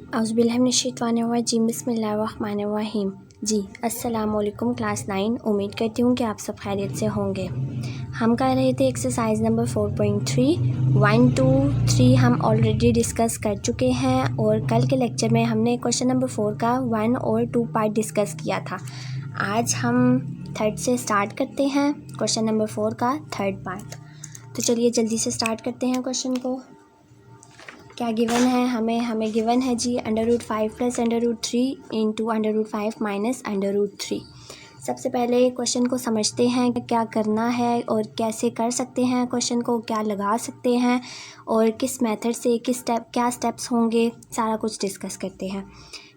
औज़ुबिल्लाहिमिनश्शैतानिर्रजीम बिस्मिल्लाहिर्रहमानिर्रहीम। जी अस्सलाम वालेकुम क्लास 9। उम्मीद करती हूँ कि आप सब खैरियत से होंगे। हम कर रहे थे एक्सरसाइज नंबर 4.3 1 2 3 हम ऑलरेडी डिस्कस कर चुके हैं और कल के लेक्चर में हमने क्वेश्चन नंबर 4 का 1 और 2 पार्ट डिस्कस किया था। आज हम थर्ड से स्टार्ट करते हैं, क्वेश्चन नंबर 4 का थर्ड पार्ट। तो चलिए जल्दी से स्टार्ट करते हैं क्वेश्चन को। क्या गिवन है हमें गिवन है जी √5 + √3 इंटू √5 माइनस √3। सबसे पहले क्वेश्चन को समझते हैं क्या करना है और कैसे कर सकते हैं, क्वेश्चन को क्या लगा सकते हैं और किस मेथड से क्या स्टेप्स होंगे, सारा कुछ डिस्कस करते हैं।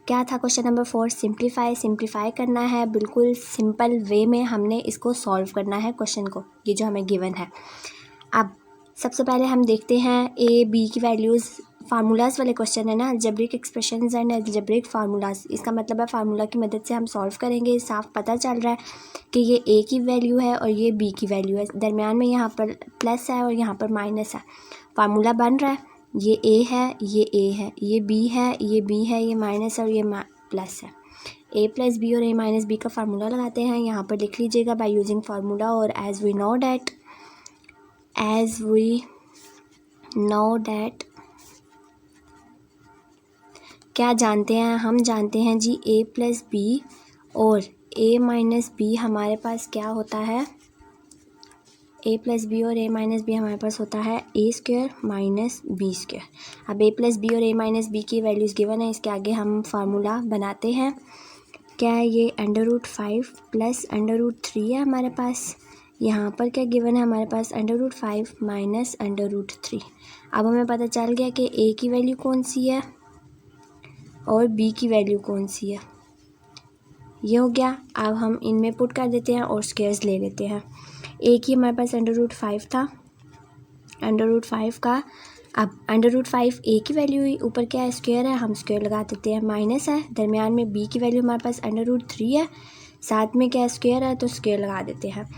क्या था क्वेश्चन नंबर 4? सिंप्लीफाई करना है, बिल्कुल सिंपल वे में हमने इसको सॉल्व करना है क्वेश्चन को, ये जो हमें गिवन है। अब सबसे पहले हम देखते हैं ए बी की वैल्यूज़, फार्मूलाज वाले क्वेश्चन है ना, algebraic expressions and algebraic formulas. इसका मतलब है फार्मूला की मदद से हम सॉल्व करेंगे। साफ पता चल रहा है कि ये ए की वैल्यू है और ये बी की वैल्यू है, दरमियान में यहाँ पर प्लस है और यहाँ पर माइनस है। फार्मूला बन रहा है, ये ए है, ये ए है, ये बी है, ये बी है, ये माइनस है और ये प्लस है। ए प्लस बी और ए माइनस बी का फार्मूला लगाते हैं, यहाँ पर लिख लीजिएगा बाय यूजिंग फार्मूला। और एज वी नो डैट क्या जानते हैं, हम जानते हैं जी ए प्लस बी और ए माइनस बी हमारे पास क्या होता है, ए प्लस बी और ए माइनस बी हमारे पास होता है ए स्क्वायर माइनस बी स्क्वायर। अब ए प्लस बी और ए माइनस बी की वैल्यूज़ गिवन है, इसके आगे हम फार्मूला बनाते हैं। क्या है ये √5 + √3 है हमारे पास। यहाँ पर क्या गिवन है हमारे पास √5 माइनस √3। अब हमें पता चल गया कि ए की वैल्यू कौन सी है और बी की वैल्यू कौन सी है, ये हो गया। अब हम इनमें पुट कर देते हैं और स्क्वायर्स ले लेते हैं। ए की हमारे पास √5 था, √5 का अब √5 ए की वैल्यू हुई, ऊपर क्या है स्क्वायर है, हम स्क्वायर लगा देते हैं। माइनस है, दरमियान में बी की वैल्यू हमारे पास √3 है, साथ में क्या स्क्वायर है तो स्क्वायर लगा देते हैं।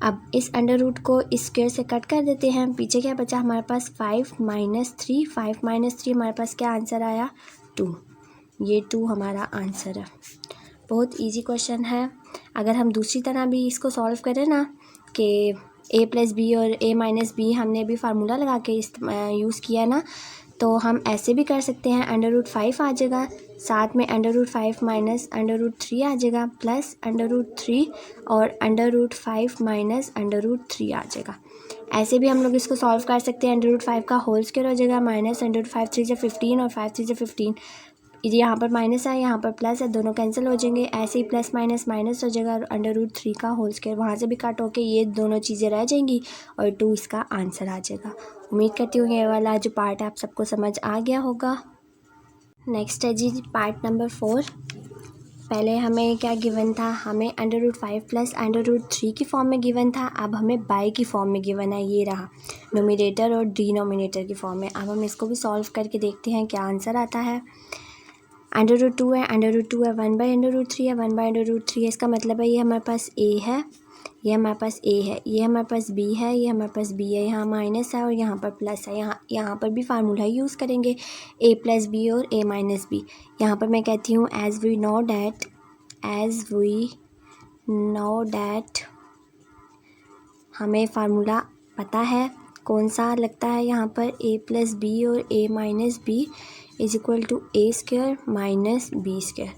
अब इस √ को इस स्क्वायर से कट कर देते हैं, पीछे क्या बचा हमारे पास 5 - 3। 5 - 3 हमारे पास क्या आंसर आया 2, ये 2 हमारा आंसर है। बहुत इजी क्वेश्चन है। अगर हम दूसरी तरह भी इसको सॉल्व करें ना कि ए प्लस बी और ए माइनस बी हमने भी फार्मूला लगा के यूज़ किया ना, तो हम ऐसे भी कर सकते हैं। √5 आ जाएगा, साथ में √5 माइनस √3 आ जाएगा, प्लस √3 और √5 माइनस √3 आ जाएगा। ऐसे भी हम लोग इसको सॉल्व कर सकते हैं। √5 का होल स्क्वायर हो जाएगा माइनस √5 3 × 15 और 5 3 × 15, यहाँ पर माइनस है, यहाँ पर प्लस है, दोनों कैंसिल हो जाएंगे। ऐसे ही प्लस माइनस माइनस हो जाएगा और √3 का होल स्क्वायर वहाँ से भी कट होके ये दोनों चीज़ें रह जाएंगी और 2 इसका आंसर आ जाएगा। उम्मीद करती हूँ ये वाला जो पार्ट है आप सबको समझ आ गया होगा। नेक्स्ट है जी पार्ट नंबर 4। पहले हमें क्या गिवन था, हमें √5 + √3 की फॉर्म में गिवन था। अब हमें बाय की फॉर्म में गिवन है, ये रहा नोमिनेटर और डिनोमिनेटर की फॉर्म में। अब हम इसको भी सॉल्व करके देखते हैं क्या आंसर आता है। √2 है, √2 है, 1/√3 है, 1/√3 है। इसका मतलब है ये हमारे पास ए है, ये हमारे पास ए है, ये हमारे पास बी है, ये हमारे पास बी है, यहाँ माइनस है और यहाँ पर प्लस है। यहाँ पर भी फार्मूला यूज़ करेंगे ए प्लस बी और ए माइनस बी। यहाँ पर मैं कहती हूँ एज वी नो डैट हमें फार्मूला पता है कौन सा लगता है यहाँ पर, ए प्लस बी और ए माइनस बी = ए स्क्वायर माइनस बी स्क्वायर।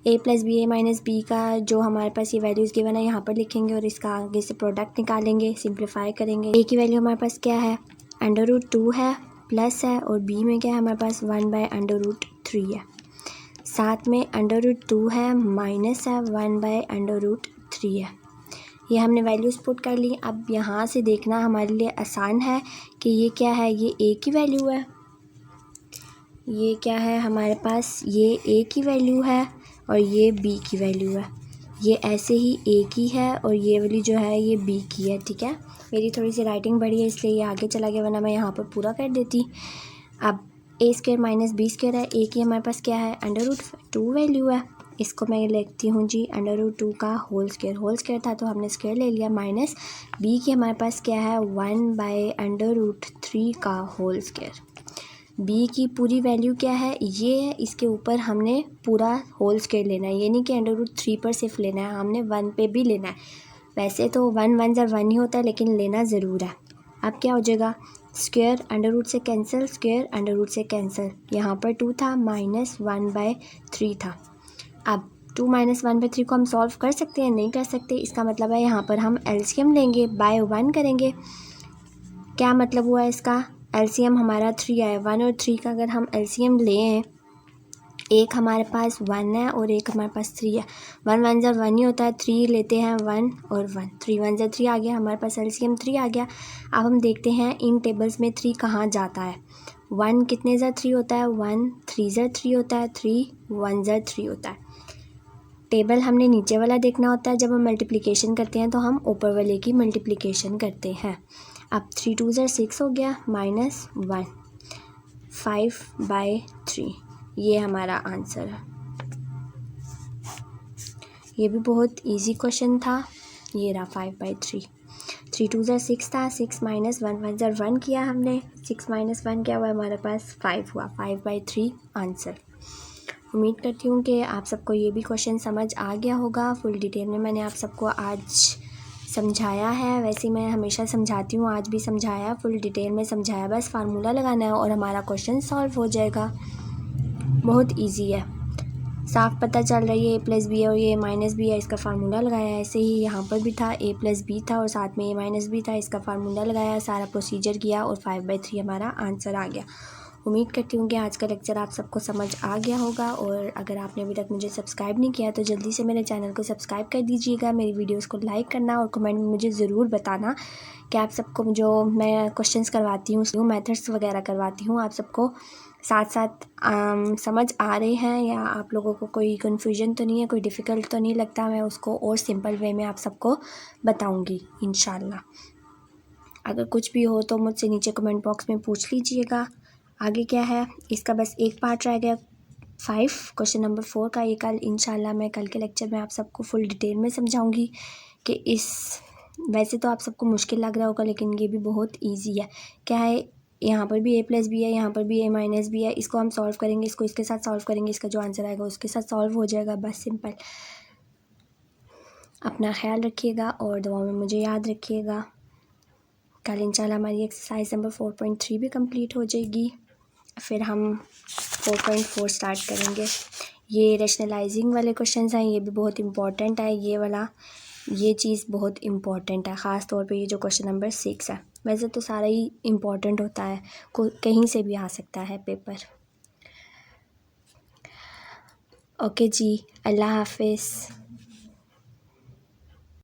ए प्लस बी ए माइनस बी का जो हमारे पास ये वैल्यूज़ गिवन है यहाँ पर लिखेंगे और इसका आगे से प्रोडक्ट निकालेंगे, सिंप्लीफाई करेंगे। ए की वैल्यू हमारे पास क्या है √2 है, प्लस है, और बी में क्या है हमारे पास 1/√3 है, साथ में √2 है, माइनस है, 1/√3 है। ये हमने वैल्यूज़ पुट कर ली। अब यहाँ से देखना हमारे लिए आसान है कि ये क्या है, ये ए की वैल्यू है, ये क्या है हमारे पास, ये ए की वैल्यू है और ये बी की वैल्यू है। ये ऐसे ही ए की है और ये वाली जो है ये बी की है। ठीक है, मेरी थोड़ी सी राइटिंग बड़ी है इसलिए ये आगे चला गया, वरना मैं यहाँ पर पूरा कर देती। अब ए स्क्वायर माइनस बी स्क्वायर है, ए की हमारे पास क्या है √2 वैल्यू है, इसको मैं लिखती हूँ जी √2 का होल स्क्वायर था तो हमने स्क्वायर ले लिया, माइनस बी की हमारे पास क्या है 1/√3 का होल स्क्वायर। b की पूरी वैल्यू क्या है, ये है, इसके ऊपर हमने पूरा होल स्क्वायर लेना है, ये नहीं कि √3 पर सिर्फ लेना है, हमने 1 पे भी लेना है। वैसे तो 1 1 ज़र 1 ही होता है, लेकिन लेना ज़रूर है। अब क्या हो जाएगा, स्क्वायर √ से कैंसिल, स्क्वायर √ से कैंसिल, यहाँ पर 2 था, -1/3 था। अब 2 - 1/3 को हम सॉल्व कर सकते हैं, नहीं कर सकते, इसका मतलब है यहाँ पर हम एलसीएम लेंगे, बाय 1 करेंगे। क्या मतलब हुआ इसका, एलसीएम हमारा 3 आया, 1 और 3 का अगर हम एलसीएम लें, एक हमारे पास 1 है और एक हमारे पास 3 है, 1 1 ज़र 1 ही होता है, 3 लेते हैं 1 और 1, 3 1 ज़र 3 आ गया, हमारे पास एलसीएम 3 आ गया। अब हम देखते हैं इन टेबल्स में 3 कहाँ जाता है। 1 कितने ज़र 3 होता है, 1 3 ज़र 3 होता है, 3 1 ज़र 3 होता है। टेबल हमने नीचे वाला देखना होता है, जब हम मल्टीप्लिकेशन करते हैं तो हम ऊपर वाले की मल्टीप्लिकेशन करते हैं। अब 3 2 ज़र 6 हो गया, -1, 5/3, ये हमारा आंसर है। ये भी बहुत इजी क्वेश्चन था, ये रहा 5/3। 3 2 ज़र 6 था, 6 - 1 1 ज़र 1 किया हमने, 6 - 1 क्या हुआ हमारे पास, 5 हुआ, 5/3 आंसर। उम्मीद करती हूँ कि आप सबको ये भी क्वेश्चन समझ आ गया होगा। फुल डिटेल में मैंने आप सबको आज समझाया है, वैसे मैं हमेशा समझाती हूँ, आज भी समझाया, फुल डिटेल में समझाया, बस फार्मूला लगाना है और हमारा क्वेश्चन सॉल्व हो जाएगा। बहुत इजी है, साफ पता चल रही है a + b है और ये -b है, इसका फार्मूला लगाया है। ऐसे ही यहाँ पर भी था, a + b था और साथ में a - b था, इसका फार्मूला लगाया, सारा प्रोसीजर किया और 5/3 हमारा आंसर आ गया। उम्मीद करती हूँ कि आज का लेक्चर आप सबको समझ आ गया होगा, और अगर आपने अभी तक मुझे सब्सक्राइब नहीं किया तो जल्दी से मेरे चैनल को सब्सक्राइब कर दीजिएगा। मेरी वीडियोस को लाइक करना और कमेंट में मुझे ज़रूर बताना कि आप सबको जो मैं क्वेश्चंस करवाती हूँ, मेथड्स वगैरह करवाती हूँ, आप सबको साथ साथ समझ आ रहे हैं या आप लोगों को कोई कन्फ्यूजन तो नहीं है, कोई डिफ़िकल्ट तो नहीं लगता। मैं उसको और सिंपल वे में आप सबको बताऊँगी इंशाल्लाह। अगर कुछ भी हो तो मुझसे नीचे कमेंट बॉक्स में पूछ लीजिएगा। आगे क्या है, इसका बस एक पार्ट रह गया 5, क्वेश्चन नंबर 4 का। ये कल इंशाल्लाह मैं कल के लेक्चर में आप सबको फुल डिटेल में समझाऊंगी कि वैसे तो आप सबको मुश्किल लग रहा होगा, लेकिन ये भी बहुत इजी है। क्या है, यहाँ पर भी a + b है, यहाँ पर भी a - b है, इसको हम सॉल्व करेंगे, इसको इसके साथ सॉल्व करेंगे, इसका जो आंसर आएगा उसके साथ सॉल्व हो जाएगा, बस सिंपल। अपना ख्याल रखिएगा और दुआ में मुझे याद रखिएगा। कल इंशाल्लाह हमारी एक्सरसाइज नंबर 4.3 भी कंप्लीट हो जाएगी, फिर हम 4.4 स्टार्ट करेंगे। ये रैशनलाइजिंग वाले क्वेश्चंस हैं, ये भी बहुत इम्पॉर्टेंट है, ये चीज़ बहुत इम्पॉर्टेंट है, ख़ास तौर पे ये जो क्वेश्चन नंबर 6 है। वैसे तो सारा ही इम्पॉर्टेंट होता है, कहीं से भी आ सकता है पेपर। ओके जी, अल्लाह हाफिज़।